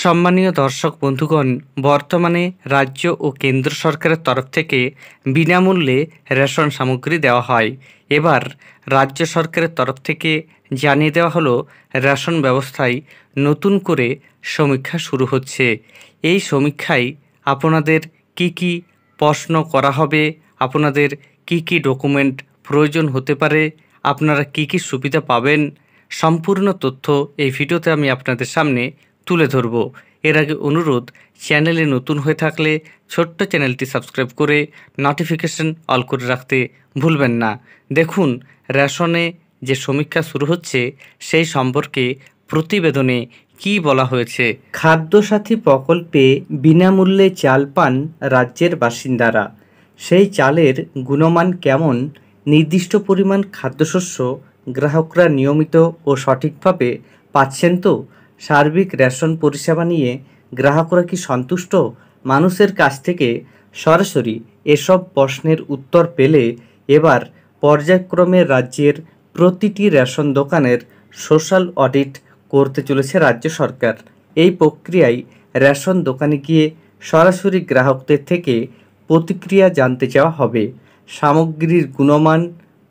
সম্মানীয় দর্শক বন্ধুগণ, বর্তমানে রাজ্য ও কেন্দ্র সরকারের তরফ থেকে বিনামূল্যে রেশন সামগ্রী দেওয়া হয়। এবার রাজ্য সরকারের তরফ থেকে জানিয়ে দেওয়া হলো রেশন ব্যবস্থায় নতুন করে সমীক্ষা শুরু হচ্ছে। এই সমীক্ষায় আপনাদের কি কি প্রশ্ন করা হবে, আপনাদের কি কি ডকুমেন্ট প্রয়োজন হতে পারে, আপনারা কি কি সুবিধা পাবেন, সম্পূর্ণ তথ্য এই ভিডিওতে আমি আপনাদের সামনে তুলে ধরব। এর আগে অনুরোধ, চ্যানেলে নতুন হয়ে থাকলে ছোট্ট চ্যানেলটি সাবস্ক্রাইব করে নোটিফিকেশন অল করে রাখতে ভুলবেন না। দেখুন, রেশনে যে সমীক্ষা শুরু হচ্ছে সেই সম্পর্কে প্রতিবেদনে কি বলা হয়েছে। খাদ্যসাথী প্রকল্পে বিনামূল্যে চাল পান রাজ্যের বাসিন্দারা। সেই চালের গুণমান কেমন, নির্দিষ্ট পরিমাণ খাদ্যশস্য গ্রাহকরা নিয়মিত ও সঠিকভাবে পাচ্ছেন তো, সার্বিক রেশন পরিষেবা নিয়ে গ্রাহকরা কি সন্তুষ্ট? মানুষের কাছ থেকে সরাসরি এসব প্রশ্নের উত্তর পেলে এবার পর্যায়ক্রমে রাজ্যের প্রতিটি রেশন দোকানের সোশ্যাল অডিট করতে চলেছে রাজ্য সরকার। এই প্রক্রিয়ায় রেশন দোকানে গিয়ে সরাসরি গ্রাহকদের থেকে প্রতিক্রিয়া জানতে চাওয়া হবে। সামগ্রীর গুণমান,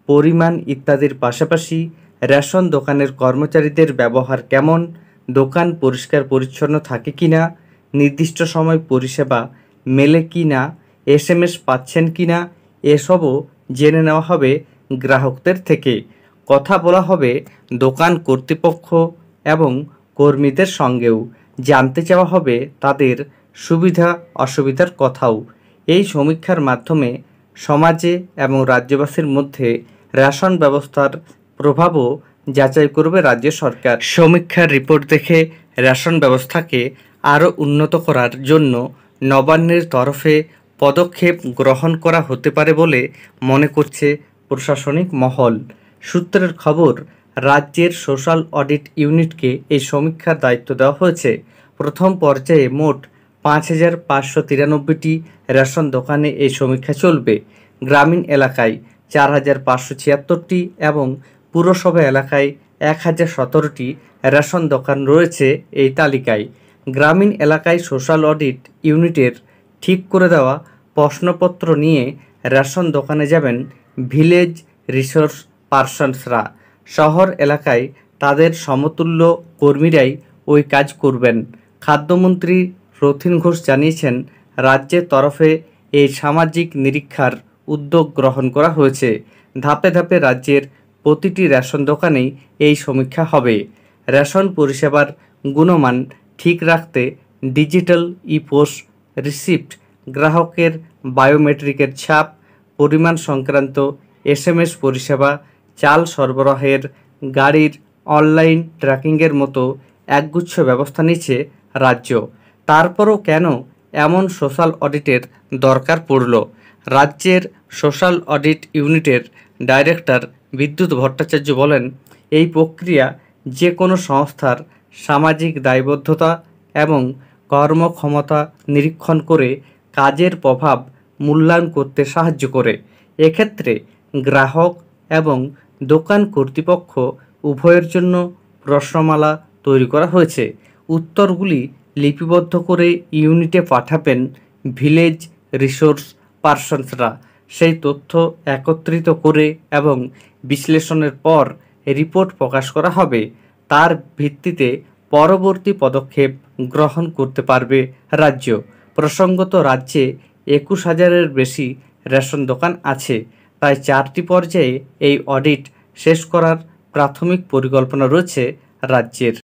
পরিমাণ ইত্যাদির পাশাপাশি রেশন দোকানের কর্মচারীদের ব্যবহার কেমন, দোকান পরিষ্কার পরিচ্ছন্ন থাকে কি না, নির্দিষ্ট সময় পরিষেবা মেলে কি না, SMS পাচ্ছেন কি না, এসবও জেনে নেওয়া হবে গ্রাহকদের থেকে। কথা বলা হবে দোকান কর্তৃপক্ষ এবং কর্মীদের সঙ্গেও, জানতে চাওয়া হবে তাদের সুবিধা অসুবিধার কথাও। এই সমীক্ষার মাধ্যমে সমাজে এবং রাজ্যবাসীর মধ্যে রেশন ব্যবস্থার প্রভাবও যাচাই করবে রাজ্য সরকার। সমীক্ষার রিপোর্ট দেখে রেশন ব্যবস্থাকে আরও উন্নত করার জন্য নবান্নের তরফে পদক্ষেপ গ্রহণ করা হতে পারে বলে মনে করছে প্রশাসনিক মহল। সূত্রের খবর, রাজ্যের সোশ্যাল অডিট ইউনিটকে এই সমীক্ষার দায়িত্ব দেওয়া হয়েছে। প্রথম পর্যায়ে মোট 5,593টি রেশন দোকানে এই সমীক্ষা চলবে। গ্রামীণ এলাকায় 4,576টি এবং পুরসভা এলাকায় 1,017টি রেশন দোকান রয়েছে এই তালিকায়। গ্রামীণ এলাকায় সোশ্যাল অডিট ইউনিটের ঠিক করে দেওয়া প্রশ্নপত্র নিয়ে রেশন দোকানে যাবেন ভিলেজ রিসোর্স পার্সনসরা। শহর এলাকায় তাদের সমতুল্য কর্মীরাই ওই কাজ করবেন। খাদ্যমন্ত্রী রথীন ঘোষ জানিয়েছেন, রাজ্যের তরফে এই সামাজিক নিরীক্ষার উদ্যোগ গ্রহণ করা হয়েছে। ধাপে ধাপে রাজ্যের প্রতিটি রেশন দোকানেই এই সমীক্ষা হবে। রেশন পরিষেবার গুণমান ঠিক রাখতে ডিজিটাল পোস্ট রিসিপ্ট, গ্রাহকের বায়োমেট্রিকের ছাপ, পরিমাণ সংক্রান্ত SMS পরিষেবা, চাল সরবরাহের গাড়ির অনলাইন ট্র্যাকিংয়ের মতো একগুচ্ছ ব্যবস্থা নিচ্ছে রাজ্য। তারপরও কেন এমন সোশ্যাল অডিটের দরকার পড়ল? রাজ্যের সোশ্যাল অডিট ইউনিটের ডাইরেক্টর বিদ্যুৎ ভট্টাচার্য বলেন, এই প্রক্রিয়া যে কোনো সংস্থার সামাজিক দায়বদ্ধতা এবং কর্মক্ষমতা নিরীক্ষণ করে কাজের প্রভাব মূল্যায়ন করতে সাহায্য করে। এক্ষেত্রে গ্রাহক এবং দোকান কর্তৃপক্ষ উভয়ের জন্য প্রশ্নমালা তৈরি করা হয়েছে। উত্তরগুলি লিপিবদ্ধ করে ইউনিটে পাঠাবেন ভিলেজ রিসোর্স পার্সনসরা। সেই তথ্য একত্রিত করে এবং বিশ্লেষণের পর রিপোর্ট প্রকাশ করা হবে। তার ভিত্তিতে পরবর্তী পদক্ষেপ গ্রহণ করতে পারবে রাজ্য। প্রসঙ্গত, রাজ্যে 21,000-এর বেশি রেশন দোকান আছে। তাই 4টি পর্যায়ে এই অডিট শেষ করার প্রাথমিক পরিকল্পনা রয়েছে রাজ্যের।